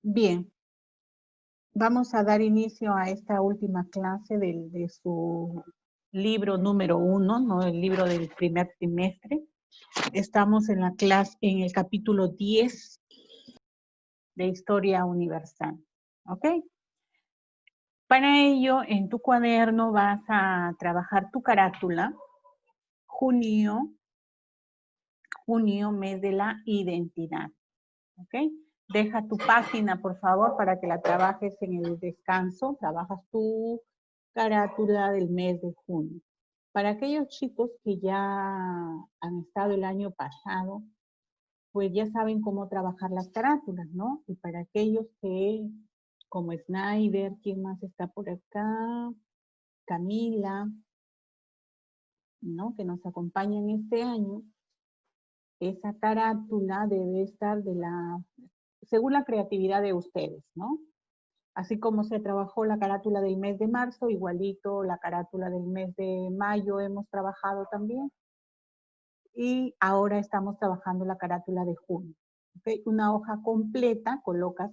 Bien, vamos a dar inicio a esta última clase de su libro número 1, ¿no? El libro del primer trimestre. Estamos en la clase, en el capítulo 10 de Historia Universal, ¿ok? Para ello, en tu cuaderno vas a trabajar tu carátula, junio, mes de la identidad, ¿ok? Deja tu página, por favor, para que la trabajes en el descanso. Trabajas tu carátula del mes de junio. Para aquellos chicos que ya han estado el año pasado, pues ya saben cómo trabajar las carátulas, ¿no? Y para aquellos que, como Snyder, ¿quién más está por acá? Camila, ¿no? Que nos acompañan este año. Esa carátula debe estar según la creatividad de ustedes, ¿no? Así como se trabajó la carátula del mes de marzo, igualito la carátula del mes de mayo hemos trabajado también. Y ahora estamos trabajando la carátula de junio. ¿Okay? Una hoja completa, colocas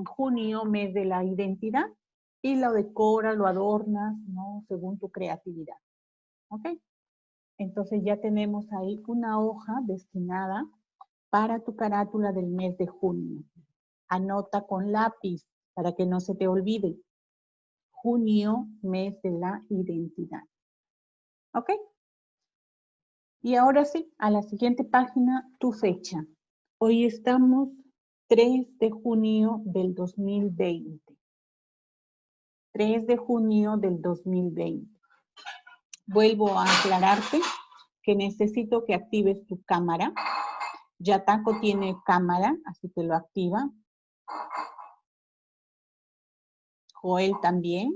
junio, mes de la identidad, y lo decoras, lo adornas, ¿no? Según tu creatividad. ¿Ok? Entonces ya tenemos ahí una hoja destinada para tu carátula del mes de junio. Anota con lápiz para que no se te olvide. Junio, mes de la identidad. ¿Ok? Y ahora sí, a la siguiente página, tu fecha. Hoy estamos 3 de junio del 2020. 3 de junio del 2020. Vuelvo a aclararte que necesito que actives tu cámara. Yatako tiene cámara, así que lo activa. Joel también.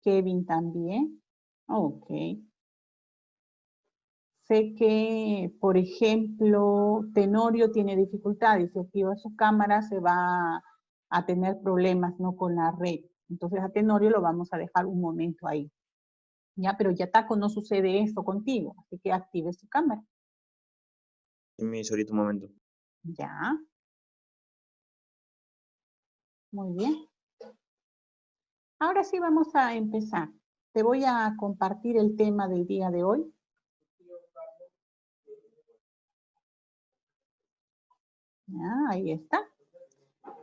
Kevin también. Ok. Sé que, por ejemplo, Tenorio tiene dificultades. Si activa su cámara se va a tener problemas, ¿no? Con la red. Entonces a Tenorio lo vamos a dejar un momento ahí. Ya, pero Yatako no sucede esto contigo, así que active su cámara. Ahorita un momento. Ya. Muy bien. Ahora sí vamos a empezar. Te voy a compartir el tema del día de hoy. Ya, ahí está.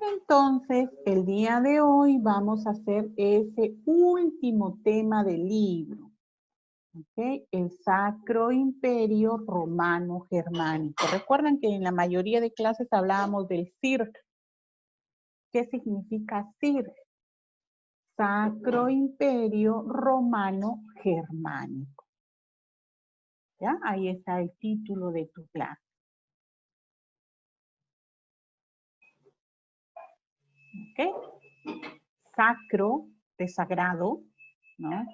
Entonces, el día de hoy vamos a hacer ese último tema del libro. ¿Okay? El Sacro Imperio Romano Germánico. Recuerden que en la mayoría de clases hablábamos del CIRC. ¿Qué significa CIRC? Sacro Imperio Romano Germánico. ¿Ya? Ahí está el título de tu clase. ¿Ok? Sacro, de sagrado, ¿no?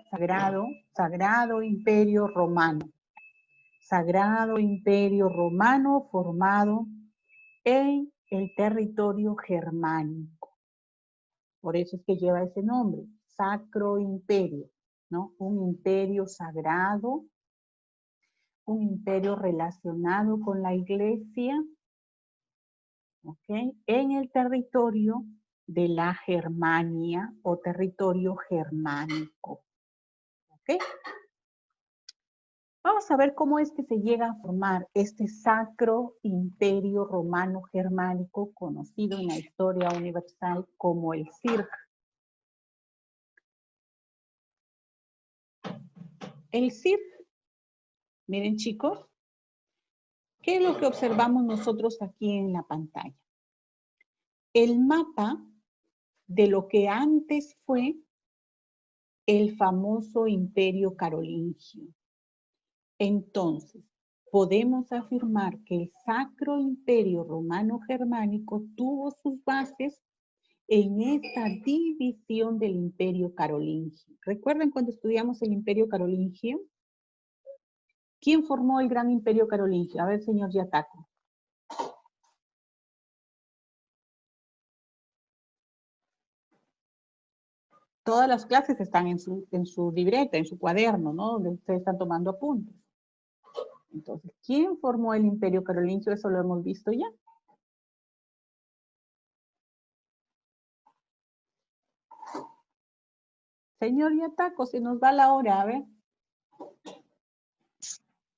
Sagrado Imperio Romano. Sagrado Imperio Romano formado en el territorio germánico. Por eso es que lleva ese nombre, Sacro Imperio, ¿no? Un imperio sagrado, un imperio relacionado con la iglesia, ¿ok? En el territorio de la Germania o territorio germánico, ¿ok? Vamos a ver cómo es que se llega a formar este Sacro Imperio Romano Germánico, conocido en la historia universal como el CIRC. El CIRC, miren chicos, ¿qué es lo que observamos nosotros aquí en la pantalla? El mapa de lo que antes fue el famoso Imperio Carolingio. Entonces, podemos afirmar que el Sacro Imperio Romano Germánico tuvo sus bases en esta división del Imperio Carolingio. ¿Recuerdan cuando estudiamos el Imperio Carolingio? ¿Quién formó el gran Imperio Carolingio? A ver, señor Yatako. Todas las clases están en su libreta, en su cuaderno, ¿no? Donde ustedes están tomando apuntes. Entonces, ¿quién formó el Imperio Carolingio? Eso lo hemos visto ya. Señor Yataco, se nos va la hora, a ver.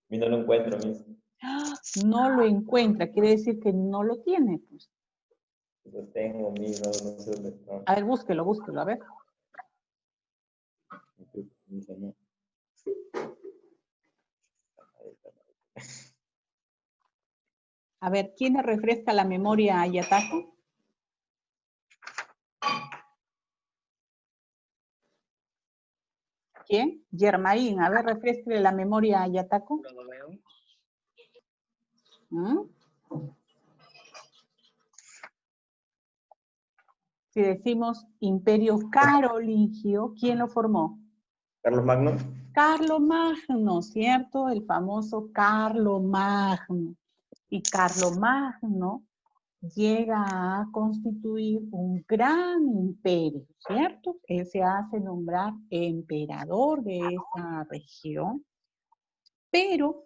Y no lo encuentro, Miss. No lo encuentra, quiere decir que no lo tiene, pues. Lo tengo, Miss, no sé dónde está. A ver, búsquelo, a ver. A ver, ¿quién le refresca la memoria a Yataco? ¿Quién? Germain, a ver, refresque la memoria a Yataco. ¿Mm? Si decimos Imperio Carolingio, ¿quién lo formó? ¿Carlos Magno? Carlomagno, ¿cierto? El famoso Carlomagno. Y Carlomagno llega a constituir un gran imperio, ¿cierto? Él se hace nombrar emperador de esa región, pero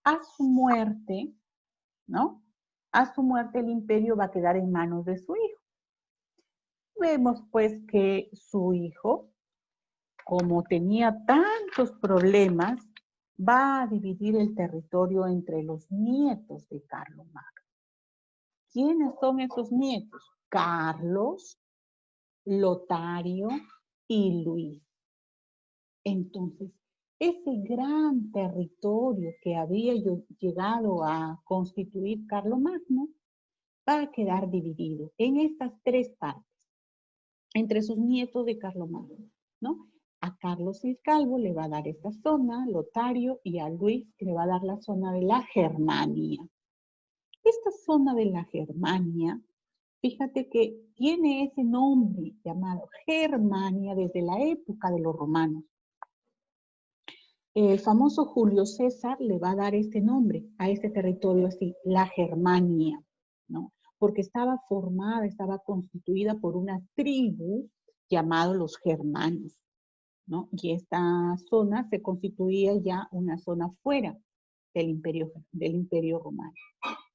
a su muerte, ¿no? A su muerte el imperio va a quedar en manos de su hijo. Vemos pues que su hijo, como tenía tantos problemas, va a dividir el territorio entre los nietos de Carlomagno. ¿Quiénes son esos nietos? Carlos, Lotario y Luis. Entonces, ese gran territorio que había llegado a constituir Carlomagno va a quedar dividido en estas tres partes, entre sus nietos de Carlomagno, ¿no? A Carlos el Calvo le va a dar esta zona, Lotario, y a Luis le va a dar la zona de la Germania. Esta zona de la Germania, fíjate que tiene ese nombre llamado Germania desde la época de los romanos. El famoso Julio César le va a dar este nombre a este territorio así, la Germania, ¿no? Porque estaba formada, estaba constituida por una tribu llamada los germanos, ¿no? Y esta zona se constituía ya una zona fuera del imperio romano.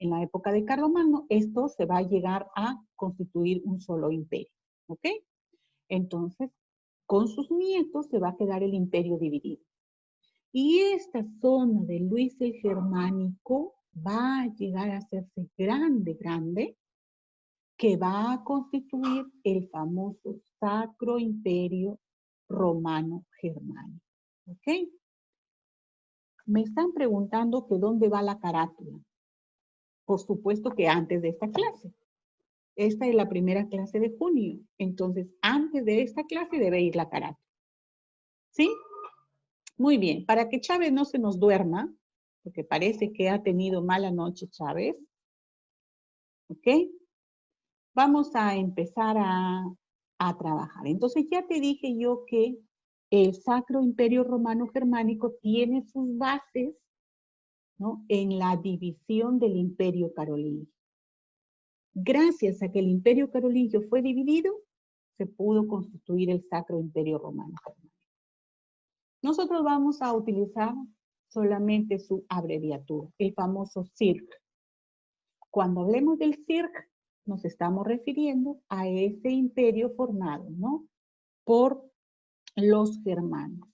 En la época de Carlomagno, esto se va a llegar a constituir un solo imperio, ¿ok? Entonces, con sus nietos se va a quedar el imperio dividido. Y esta zona de Luis el Germánico va a llegar a hacerse grande, grande, que va a constituir el famoso Sacro Imperio Romano Germánico. ¿Ok? Me están preguntando que dónde va la carátula. Por supuesto que antes de esta clase. Esta es la primera clase de junio. Entonces, antes de esta clase debe ir la carátula. ¿Sí? Muy bien. Para que Chávez no se nos duerma, porque parece que ha tenido mala noche Chávez. ¿Ok? Vamos a empezar a trabajar. Entonces, ya te dije yo que el Sacro Imperio Romano Germánico tiene sus bases, ¿no? En la división del Imperio Carolingio. Gracias a que el Imperio Carolingio fue dividido, se pudo constituir el Sacro Imperio Romano Germánico. Nosotros vamos a utilizar solamente su abreviatura, el famoso CIRC. Cuando hablemos del CIRC, nos estamos refiriendo a ese imperio formado, ¿no? Por los germanos,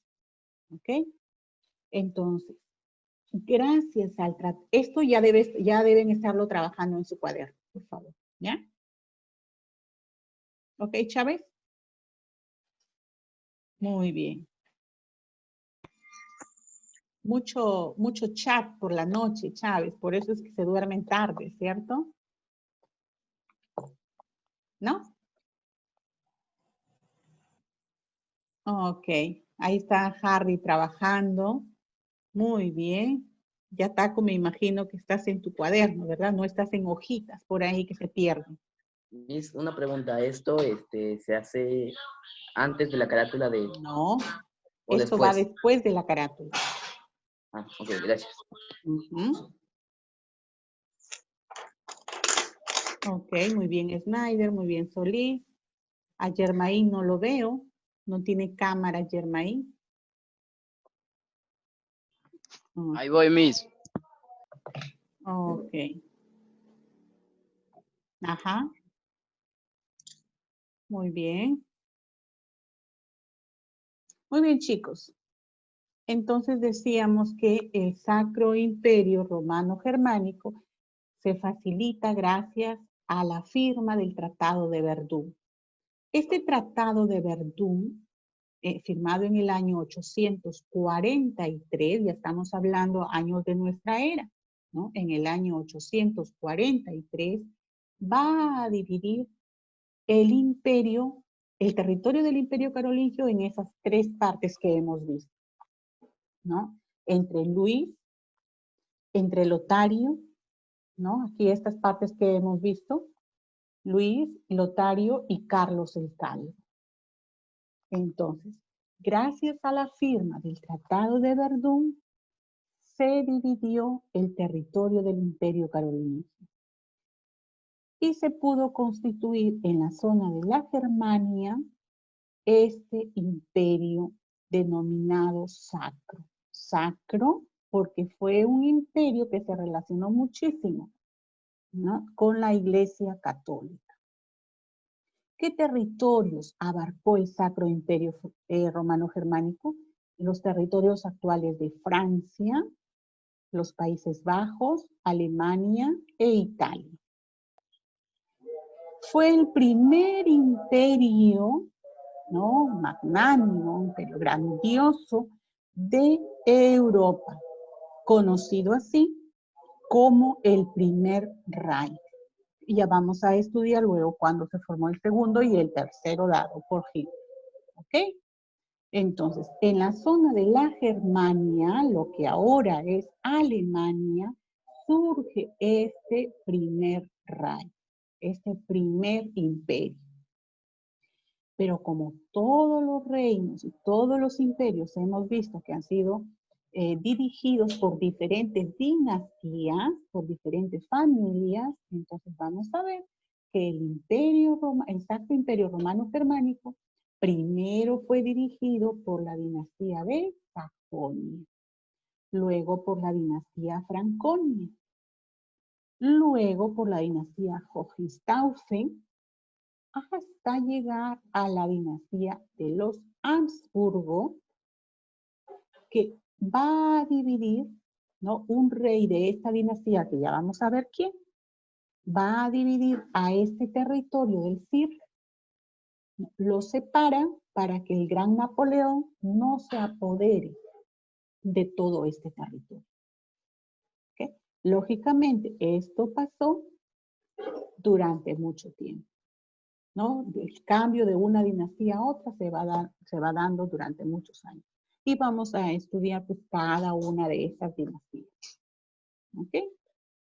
¿ok? Entonces, gracias al tratado, esto ya deben estarlo trabajando en su cuaderno, por favor, ¿ya? ¿Ok, Chávez? Muy bien. Mucho chat por la noche, Chávez, por eso es que se duermen tarde, ¿cierto? ¿No? Ok, ahí está Harry trabajando. Muy bien. Ya Taco, me imagino que estás en tu cuaderno, ¿verdad? No estás en hojitas por ahí que se pierden. Miss, una pregunta. ¿Esto se hace antes de la carátula de... No, o esto va después? después de la carátula. Ah, ok, gracias. Ujú. Ok, muy bien Snyder, muy bien Solís. A Germain no lo veo. No tiene cámara Germain. Ahí voy, Miss. Ok. Ajá. Muy bien. Muy bien, chicos. Entonces decíamos que el Sacro Imperio Romano Germánico se facilita gracias a la firma del Tratado de Verdún. Este Tratado de Verdún, firmado en el año 843, ya estamos hablando años de nuestra era, ¿no? En el año 843 va a dividir el imperio, el territorio del Imperio Carolingio en esas tres partes que hemos visto, ¿no? Entre Luis, entre Lotario, ¿no? Aquí estas partes que hemos visto, Luis, Lotario y Carlos el Cálido. Entonces, gracias a la firma del Tratado de Verdún, se dividió el territorio del Imperio Carolingio y se pudo constituir en la zona de la Germania este imperio denominado sacro. Sacro porque fue un imperio que se relacionó muchísimo, ¿no? Con la Iglesia Católica. ¿Qué territorios abarcó el Sacro Imperio Romano Germánico? Los territorios actuales de Francia, los Países Bajos, Alemania e Italia. Fue el primer imperio, ¿no? Magnánimo, pero grandioso de Europa, conocido así como el primer Reich. Y ya vamos a estudiar luego cuándo se formó el segundo y el tercero dado por Hitler. ¿Ok? Entonces, en la zona de la Germania, lo que ahora es Alemania, surge este primer Reich, este primer imperio. Pero como todos los reinos y todos los imperios hemos visto que han sido dirigidos por diferentes dinastías, por diferentes familias, entonces vamos a ver que el Sacro Imperio Romano Germánico primero fue dirigido por la dinastía de Sajonia, luego por la dinastía Franconia, luego por la dinastía Hohenstaufen, hasta llegar a la dinastía de los Habsburgo, que va a dividir, ¿no? Un rey de esta dinastía, que ya vamos a ver quién, va a dividir a este territorio del CIR, lo separa para que el gran Napoleón no se apodere de todo este territorio. ¿Okay? Lógicamente, esto pasó durante mucho tiempo, ¿no? El cambio de una dinastía a otra se va dando durante muchos años. Y vamos a estudiar pues cada una de estas dinastías. ¿Ok?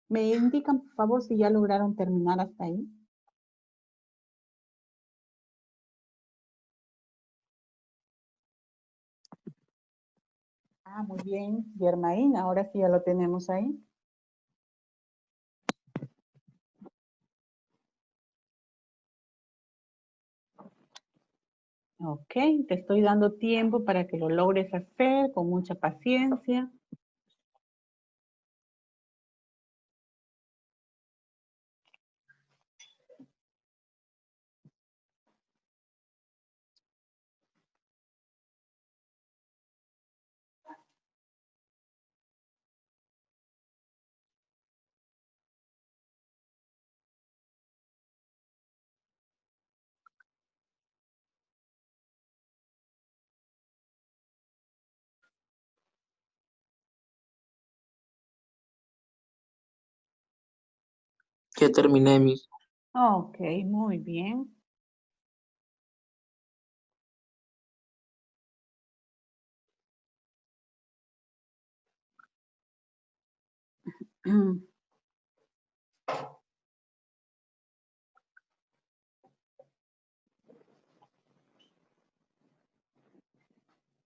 ¿Me indican, por favor, si ya lograron terminar hasta ahí? Ah, muy bien, Germain, ahora sí ya lo tenemos ahí. Ok, te estoy dando tiempo para que lo logres hacer con mucha paciencia. Ya terminé, mis. Ok, muy bien.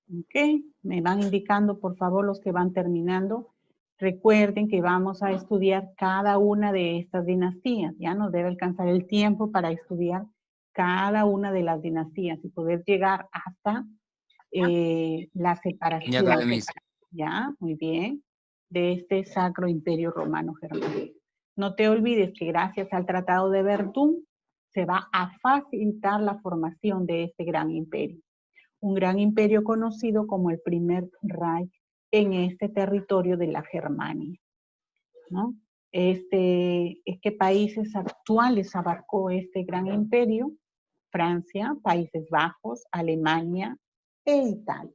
Ok, me van indicando por favor los que van terminando. Recuerden que vamos a estudiar cada una de estas dinastías. Ya nos debe alcanzar el tiempo para estudiar cada una de las dinastías y poder llegar hasta la separación. Ya acabé, mis. Ya, muy bien. de este Sacro Imperio Romano Germánico. No te olvides que gracias al Tratado de Verdún se va a facilitar la formación de este gran imperio. Un gran imperio conocido como el Primer Reich en este territorio de la Germania, ¿no? ¿Qué países actuales abarcó este gran imperio? Francia, Países Bajos, Alemania e Italia.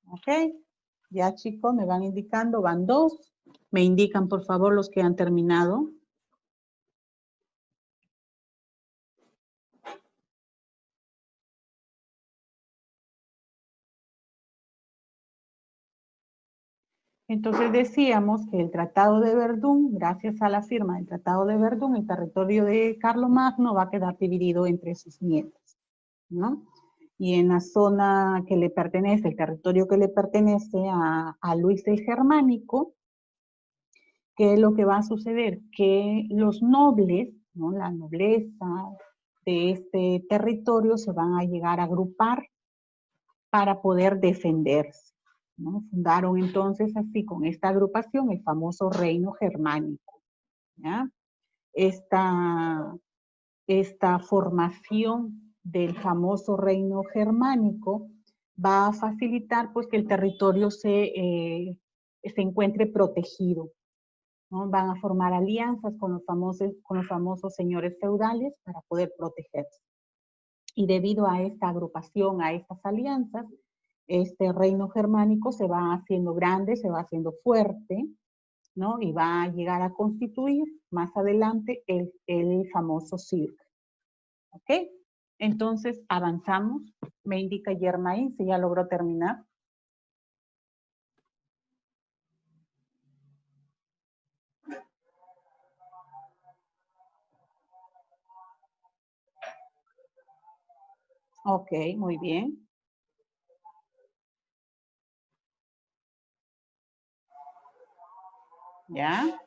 ¿Ok? Ya chicos, me van indicando, van 2. Me indican por favor los que han terminado. Entonces decíamos que el Tratado de Verdún, gracias a la firma del Tratado de Verdún, el territorio de Carlomagno va a quedar dividido entre sus nietos, ¿no? Y en la zona que le pertenece, el territorio que le pertenece a Luis el Germánico, ¿qué es lo que va a suceder? Que los nobles, ¿no? La nobleza de este territorio se van a llegar a agrupar para poder defenderse, ¿no? Fundaron entonces así con esta agrupación el famoso reino germánico, ¿ya? Esta formación del famoso reino germánico va a facilitar pues que el territorio se encuentre protegido, ¿no? Van a formar alianzas con los famosos señores feudales para poder protegerse. Y debido a esta agrupación, a estas alianzas, este reino germánico se va haciendo grande, se va haciendo fuerte, ¿no? Y va a llegar a constituir más adelante el famoso circo. ¿Ok? Entonces avanzamos. Me indica Germain si ya logró terminar. Ok, muy bien. ¿Ya?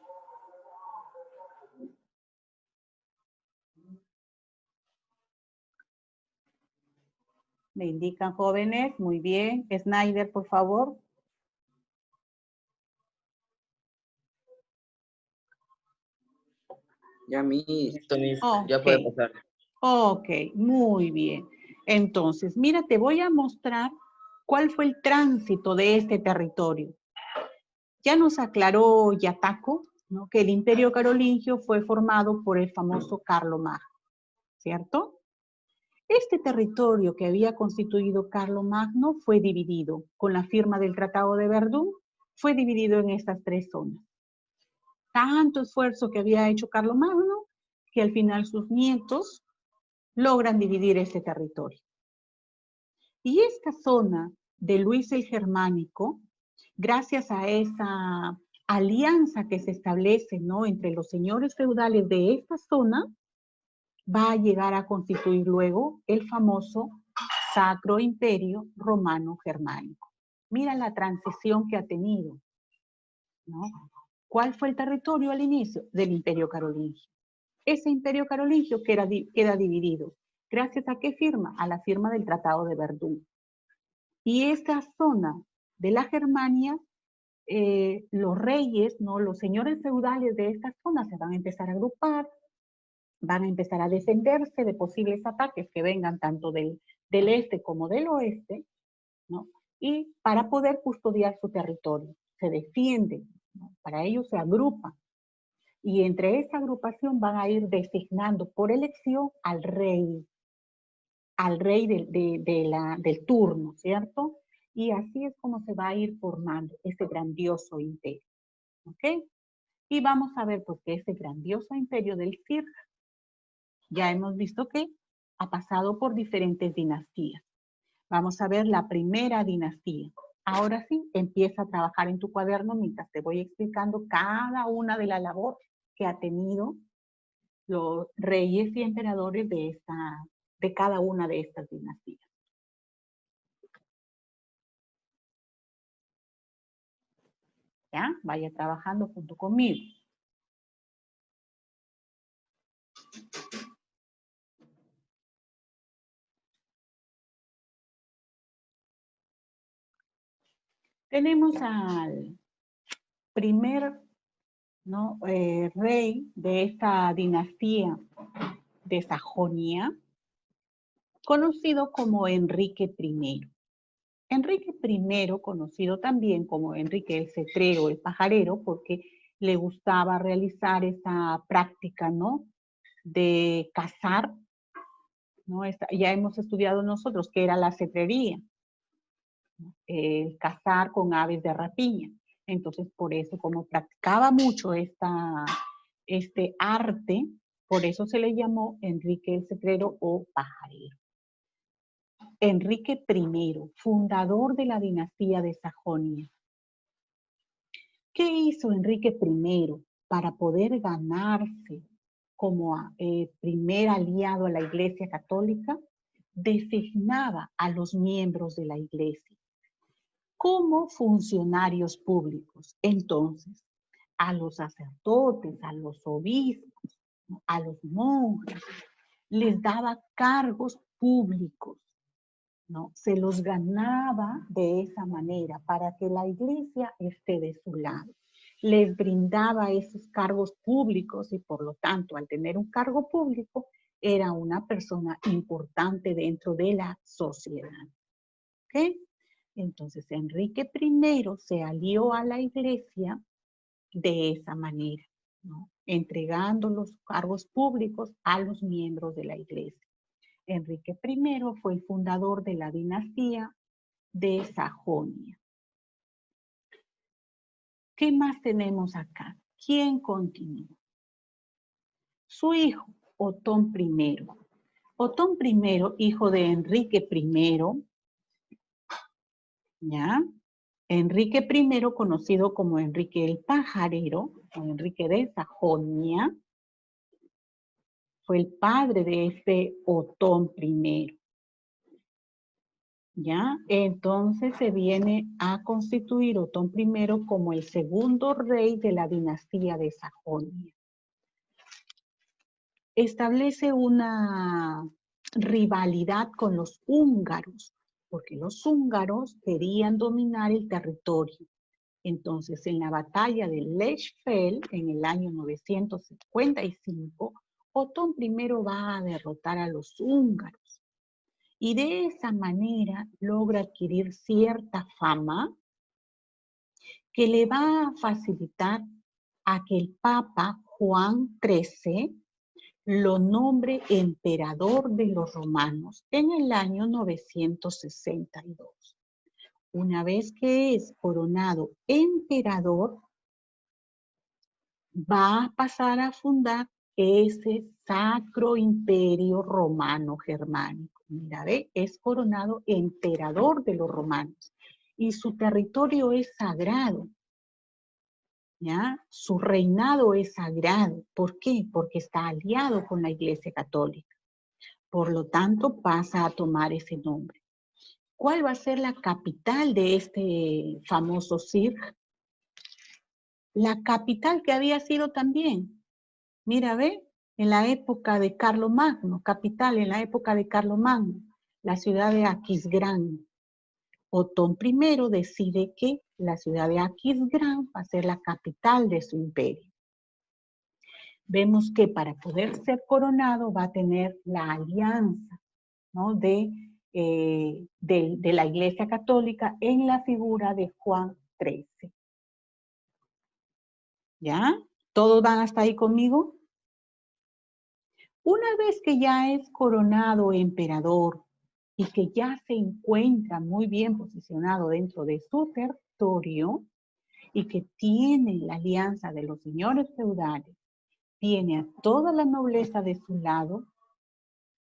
Me indican jóvenes, muy bien. Snyder, por favor. Ya, Listo, Miss. ya puede pasar. Ok, muy bien. Entonces, mira, te voy a mostrar cuál fue el tránsito de este territorio. Ya nos aclaró Yataco, ¿no? Que el Imperio Carolingio fue formado por el famoso Carlomagno, ¿cierto? Este territorio que había constituido Carlomagno fue dividido, con la firma del Tratado de Verdún, fue dividido en estas 3 zonas. Tanto esfuerzo que había hecho Carlomagno, que al final sus nietos logran dividir este territorio. Y esta zona de Luis el Germánico, gracias a esa alianza que se establece, ¿no?, entre los señores feudales de esta zona, va a llegar a constituir luego el famoso Sacro Imperio Romano Germánico. Mira la transición que ha tenido, ¿no? ¿Cuál fue el territorio al inicio? Del Imperio Carolingio. Ese Imperio Carolingio queda dividido. ¿Gracias a qué firma? A la firma del Tratado de Verdún. Y esta zona de la Germania, los reyes, ¿no?, los señores feudales de esta zona se van a empezar a agrupar, van a empezar a defenderse de posibles ataques que vengan tanto del este como del oeste, ¿no? Y para poder custodiar su territorio, se defienden, ¿no? Para ello se agrupan. Y entre esa agrupación van a ir designando por elección al rey del turno, ¿cierto? Y así es como se va a ir formando ese grandioso imperio, ¿ok? Y vamos a ver pues que ese grandioso imperio del Circ, ya hemos visto que ha pasado por diferentes dinastías. Vamos a ver la primera dinastía. Ahora sí, empieza a trabajar en tu cuaderno mientras te voy explicando cada una de las labores que ha tenido los reyes y emperadores de cada una de estas dinastías. ¿Ya? Vaya trabajando junto conmigo. Tenemos al primer, ¿no? Rey de esta dinastía de Sajonia, conocido como Enrique I. Enrique I, conocido también como Enrique el Cetrero, el pajarero, porque le gustaba realizar esa práctica, ¿no? De cazar, ¿no? Ya hemos estudiado nosotros que era la cetrería, el cazar con aves de rapiña. Entonces, por eso, como practicaba mucho este arte, por eso se le llamó Enrique el Cetrero o pajarero. Enrique I, fundador de la dinastía de Sajonia. ¿Qué hizo Enrique I para poder ganarse como primer aliado a la Iglesia Católica? Designaba a los miembros de la Iglesia como funcionarios públicos. Entonces, a los sacerdotes, a los obispos, a los monjes, les daba cargos públicos, ¿no? Se los ganaba de esa manera para que la iglesia esté de su lado. Les brindaba esos cargos públicos y por lo tanto, al tener un cargo público, era una persona importante dentro de la sociedad. ¿Ok? Entonces, Enrique I se alió a la iglesia de esa manera, ¿no? Entregando los cargos públicos a los miembros de la iglesia. Enrique I fue el fundador de la dinastía de Sajonia. ¿Qué más tenemos acá? ¿Quién continúa? Su hijo, Otón I. Otón I, hijo de Enrique I, ¿ya? Enrique I, conocido como Enrique el Pajarero, o Enrique de Sajonia, fue el padre de este Otón I. ¿Ya? Entonces se viene a constituir Otón I como el segundo rey de la dinastía de Sajonia. Establece una rivalidad con los húngaros, porque los húngaros querían dominar el territorio. Entonces, en la batalla de Lechfeld, en el año 955, Otón I va a derrotar a los húngaros. Y de esa manera logra adquirir cierta fama que le va a facilitar a que el Papa Juan XIII lo nombre emperador de los romanos en el año 962. Una vez que es coronado emperador, va a pasar a fundar ese Sacro Imperio Romano Germánico. Mira, ve, es coronado emperador de los romanos y su territorio es sagrado. ¿Ya? Su reinado es sagrado. ¿Por qué? Porque está aliado con la Iglesia Católica. Por lo tanto, pasa a tomar ese nombre. ¿Cuál va a ser la capital de este famoso circo? La capital que había sido también, mira, ve, en la época de Carlomagno, capital en la época de Carlomagno, la ciudad de Aquisgrán. Otón I decide que la ciudad de Aquisgrán va a ser la capital de su imperio. Vemos que para poder ser coronado va a tener la alianza, ¿no? de la Iglesia Católica en la figura de Juan XIII. ¿Ya? ¿Todos van hasta ahí conmigo? Una vez que ya es coronado emperador y que ya se encuentra muy bien posicionado dentro de su territorio y que tiene la alianza de los señores feudales, tiene a toda la nobleza de su lado,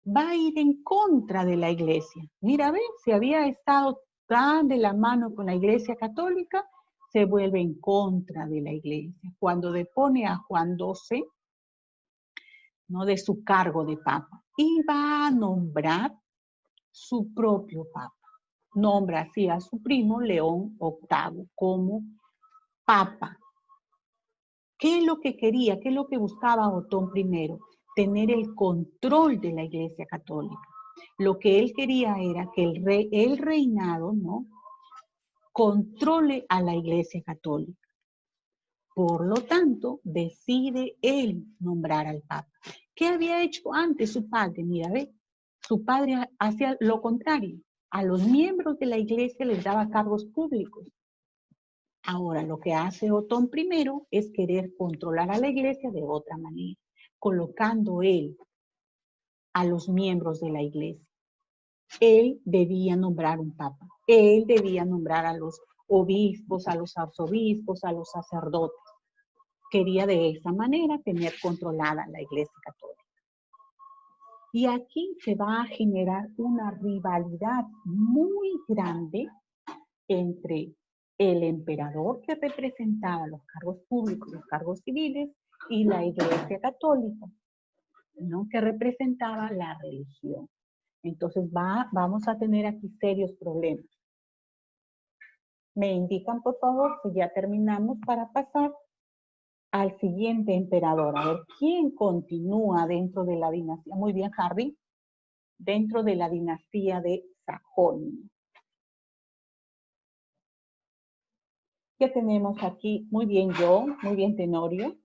va a ir en contra de la iglesia. Mira, ve, si había estado tan de la mano con la iglesia católica, se vuelve en contra de la iglesia. Cuando depone a Juan XII, ¿no? de su cargo de papa, y va a nombrar su propio papa. Nombra así a su primo León VIII como papa. ¿Qué es lo que quería? ¿Qué es lo que buscaba Otón I? Tener el control de la Iglesia Católica. Lo que él quería era que el reinado, ¿no? controle a la Iglesia Católica. Por lo tanto, decide él nombrar al Papa. ¿Qué había hecho antes su padre? Mira, ve, su padre hacía lo contrario. A los miembros de la Iglesia les daba cargos públicos. Ahora, lo que hace Otón I es querer controlar a la Iglesia de otra manera, colocando él a los miembros de la Iglesia. Él debía nombrar un Papa. Él debía nombrar a los obispos, a los arzobispos, a los sacerdotes. Quería de esa manera tener controlada la Iglesia Católica. Y aquí se va a generar una rivalidad muy grande entre el emperador que representaba los cargos públicos, los cargos civiles, y la Iglesia Católica, ¿no? Que representaba la religión. Entonces vamos a tener aquí serios problemas. Me indican, por favor, si ya terminamos para pasar al siguiente emperador. A ver, ¿quién continúa dentro de la dinastía? Muy bien, Harry. Dentro de la dinastía de Sajonia. ¿Qué tenemos aquí? Muy bien, John. Muy bien, Tenorio.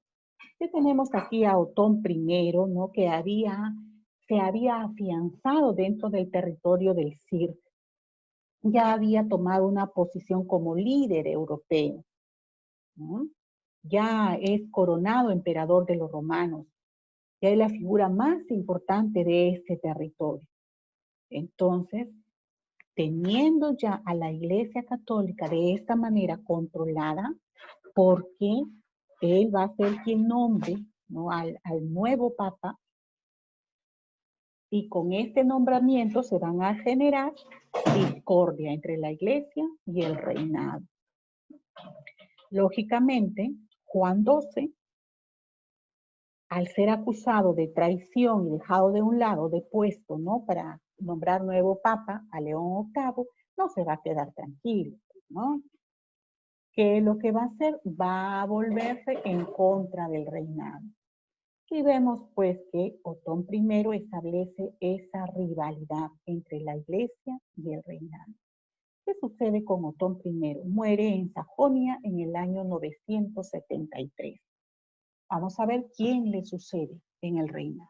¿Qué tenemos aquí a Otón I, ¿no? Que se había afianzado dentro del territorio del Cirque. Ya había tomado una posición como líder europeo, ¿no? Ya es coronado emperador de los romanos, ya es la figura más importante de este territorio. Entonces, teniendo ya a la Iglesia Católica de esta manera controlada, porque él va a ser quien nombre, ¿no? al nuevo Papa, y con este nombramiento se van a generar discordia entre la Iglesia y el reinado. Lógicamente, Juan XII, al ser acusado de traición y dejado de un lado, depuesto, ¿no? Para nombrar nuevo Papa a León VIII, no se va a quedar tranquilo, ¿no? ¿Qué es lo que va a hacer? Va a volverse en contra del reinado. Y vemos pues que Otón I establece esa rivalidad entre la Iglesia y el reinado. ¿Qué sucede con Otón I? Muere en Sajonia en el año 973. Vamos a ver quién le sucede en el reinado.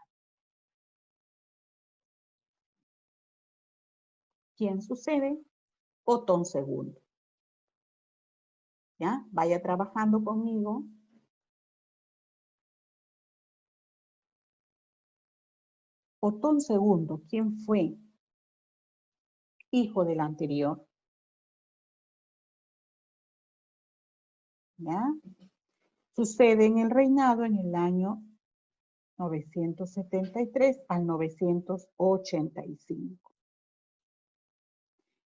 ¿Quién sucede? Otón II. ¿Ya? Vaya trabajando conmigo. Otón II, ¿quién fue? Hijo del anterior. ¿Ya? Sucede en el reinado en el año 973 al 985.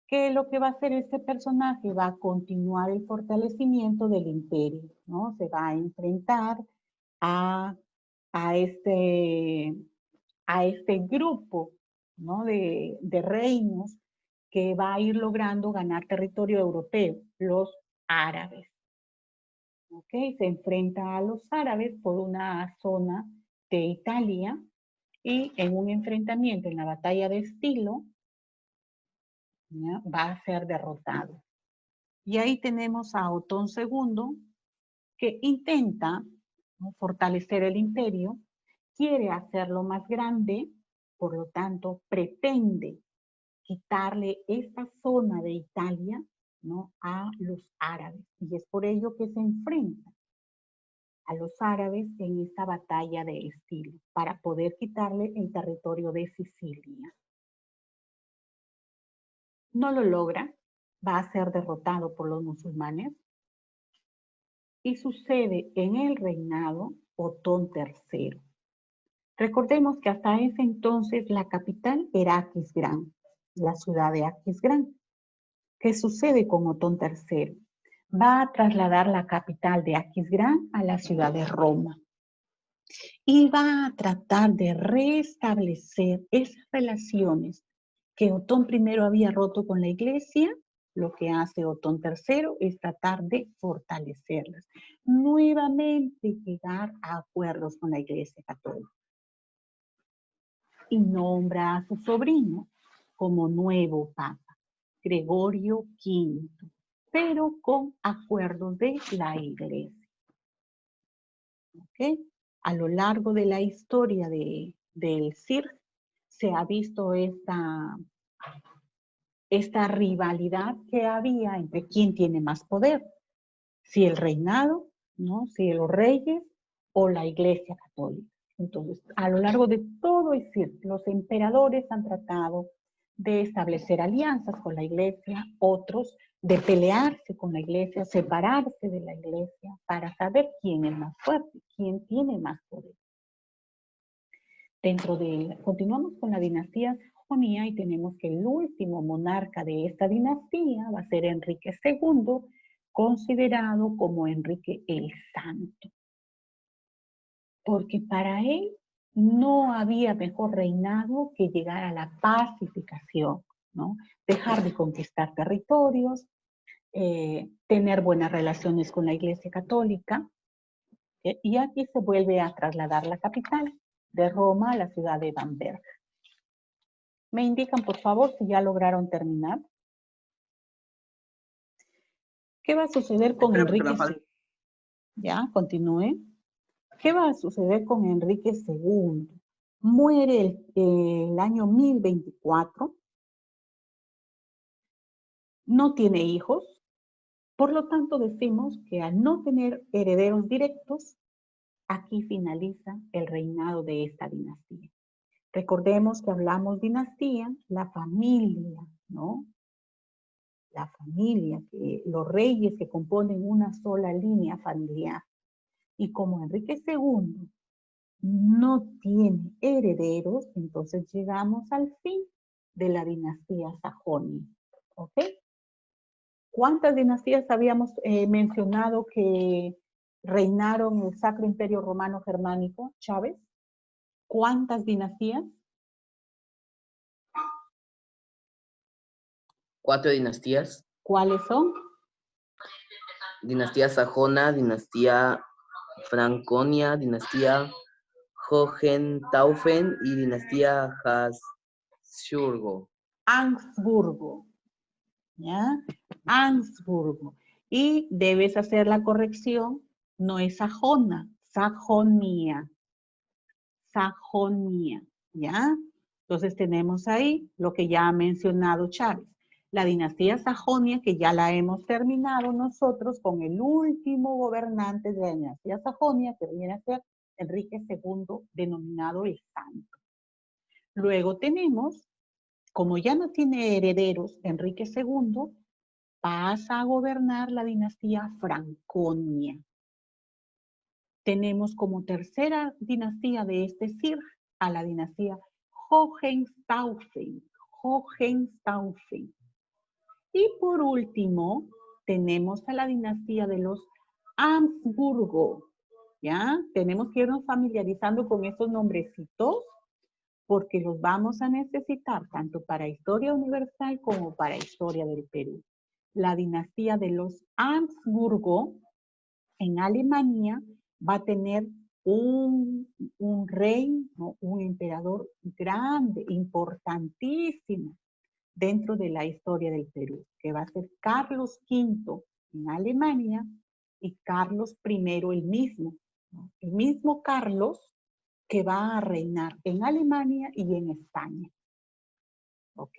¿Qué es lo que va a hacer este personaje? Va a continuar el fortalecimiento del imperio, ¿no? Se va a enfrentar a este grupo, ¿no? de reinos que va a ir logrando ganar territorio europeo, los árabes. ¿Okay? Se enfrenta a los árabes por una zona de Italia y en un enfrentamiento en la batalla de Estilo, ¿ya? Va a ser derrotado. Y ahí tenemos a Otón II que intenta, ¿no? fortalecer el imperio, quiere hacerlo más grande, por lo tanto pretende quitarle esta zona de Italia, ¿no? a los árabes. Y es por ello que se enfrenta a los árabes en esta batalla de Estilo, para poder quitarle el territorio de Sicilia. No lo logra, va a ser derrotado por los musulmanes y sucede en el reinado Otón III. Recordemos que hasta ese entonces la capital era Aquisgrán, la ciudad de Aquisgrán. ¿Qué sucede con Otón III? Va a trasladar la capital de Aquisgrán a la ciudad de Roma y va a tratar de restablecer esas relaciones que Otón I había roto con la iglesia. Lo que hace Otón III es tratar de fortalecerlas. Nuevamente llegar a acuerdos con la iglesia católica. Y nombra a su sobrino como nuevo papa, Gregorio V. pero con acuerdos de la iglesia. ¿Ok? A lo largo de la historia del CIRC se ha visto esta rivalidad que había entre quién tiene más poder, si el reinado, ¿no? Si los reyes o la iglesia católica. Entonces, a lo largo de todo el CIRC, los emperadores han tratado de establecer alianzas con la iglesia, otros de pelearse con la iglesia, separarse de la iglesia para saber quién es más fuerte, quién tiene más poder. Continuamos con la dinastía sajonia y tenemos que el último monarca de esta dinastía va a ser Enrique II, considerado como Enrique el Santo. Porque para él no había mejor reinado que llegar a la pacificación, ¿no? Dejar de conquistar territorios, tener buenas relaciones con la Iglesia Católica, y aquí se vuelve a trasladar la capital de Roma a la ciudad de Bamberg. ¿Me indican, por favor, si ya lograron terminar? ¿Qué va a suceder con Enrique II? Ya, continúe. ¿Qué va a suceder con Enrique II? Muere el año 1024, no tiene hijos, por lo tanto decimos que al no tener herederos directos, aquí finaliza el reinado de esta dinastía. Recordemos que hablamos dinastía, la familia, ¿no? La familia, los reyes que componen una sola línea familiar. Y como Enrique II no tiene herederos, entonces llegamos al fin de la dinastía Sajonia. ¿Ok? ¿Cuántas dinastías habíamos mencionado que reinaron el Sacro Imperio Romano Germánico, Chávez? ¿Cuántas dinastías? 4 dinastías. ¿Cuáles son? Dinastía sajona, dinastía franconia, dinastía Hohenstaufen y dinastía Habsburgo. Habsburgo. ¿Ya? Habsburgo. Y debes hacer la corrección, no es sajona, sajonia. Sajonia, ¿ya? Entonces tenemos ahí lo que ya ha mencionado Chávez. La dinastía Sajonia, que ya la hemos terminado nosotros con el último gobernante de la dinastía Sajonia, que viene a ser Enrique II, denominado el Santo. Luego tenemos, como ya no tiene herederos, Enrique II pasa a gobernar la dinastía Franconia. Tenemos como tercera dinastía de este CIRC a la dinastía Hohenstaufen. Hohenstaufen. Y por último, tenemos a la dinastía de los Habsburgo. ¿Ya? Tenemos que irnos familiarizando con estos nombrecitos porque los vamos a necesitar tanto para historia universal como para historia del Perú. La dinastía de los Habsburgo en Alemania va a tener un rey, ¿no? Un emperador grande, importantísimo dentro de la historia del Perú, que va a ser Carlos V en Alemania y Carlos I el mismo, ¿no? El mismo Carlos que va a reinar en Alemania y en España. ¿Ok?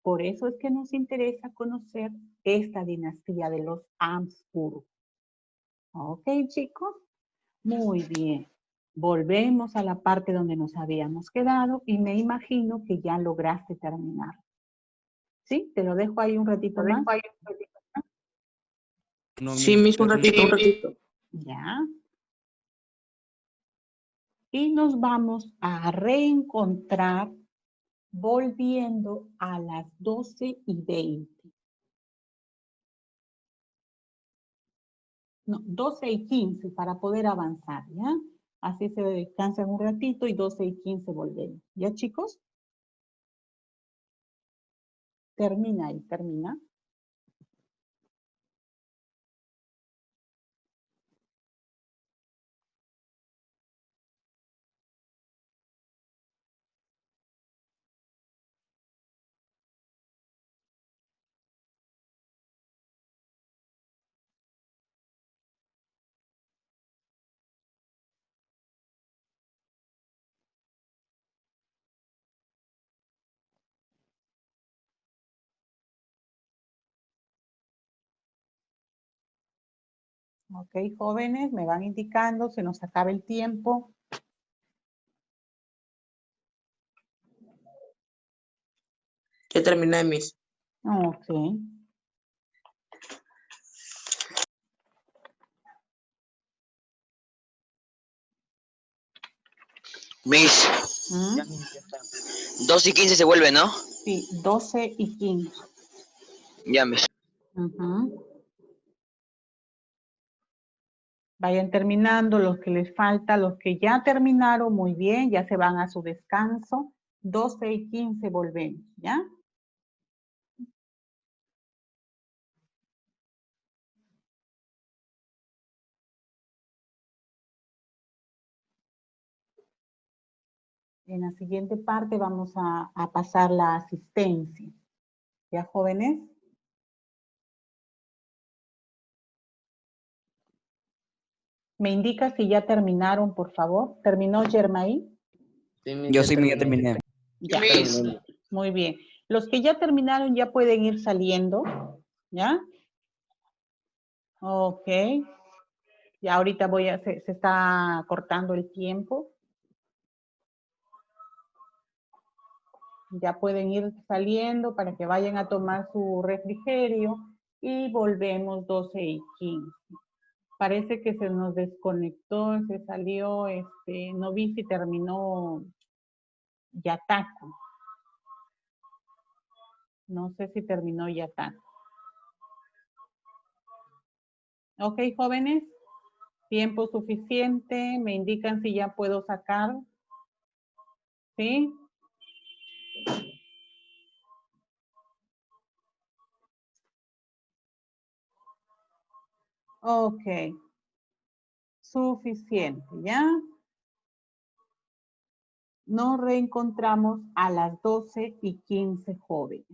Por eso es que nos interesa conocer esta dinastía de los Habsburgo. ¿Ok, chicos? Muy bien. Volvemos a la parte donde nos habíamos quedado y me imagino que ya lograste terminar. ¿Sí? Te lo dejo ahí un ratito más. Sí, mismo un ratito, un ratito. Ya. Y nos vamos a reencontrar volviendo a las 12:20. No, 12:15 para poder avanzar, ¿ya? Así se descansan un ratito y 12:15 volvemos. ¿Ya, chicos? Termina ahí, termina. Ok, jóvenes, me van indicando, se nos acaba el tiempo. Ya terminé, Miss. Ok. Miss, ¿Mm? 2:15 se vuelve, ¿no? Sí, 12 y 15. Ya, Miss. Ujú. Vayan terminando los que les falta, los que ya terminaron muy bien, ya se van a su descanso. 12 y 15 volvemos, ¿ya? En la siguiente parte vamos a pasar la asistencia. ¿Ya, jóvenes? ¿Me indica si ya terminaron, por favor? ¿Terminó Germaí? Sí, Miss, Yo ya sí, ya terminé. terminé. Ya. Miss. Terminé. Muy bien. Los que ya terminaron ya pueden ir saliendo, ¿ya? Ok. Ya ahorita se está cortando el tiempo. Ya pueden ir saliendo para que vayan a tomar su refrigerio y volvemos 12 y 15. Parece que se nos desconectó, se salió, no vi si terminó Yataco. No sé si terminó Yataco. Ok, jóvenes, tiempo suficiente, me indican si ya puedo sacar. ¿Sí? Ok. Suficiente, ¿ya? Nos reencontramos a las 12 y 15 jóvenes.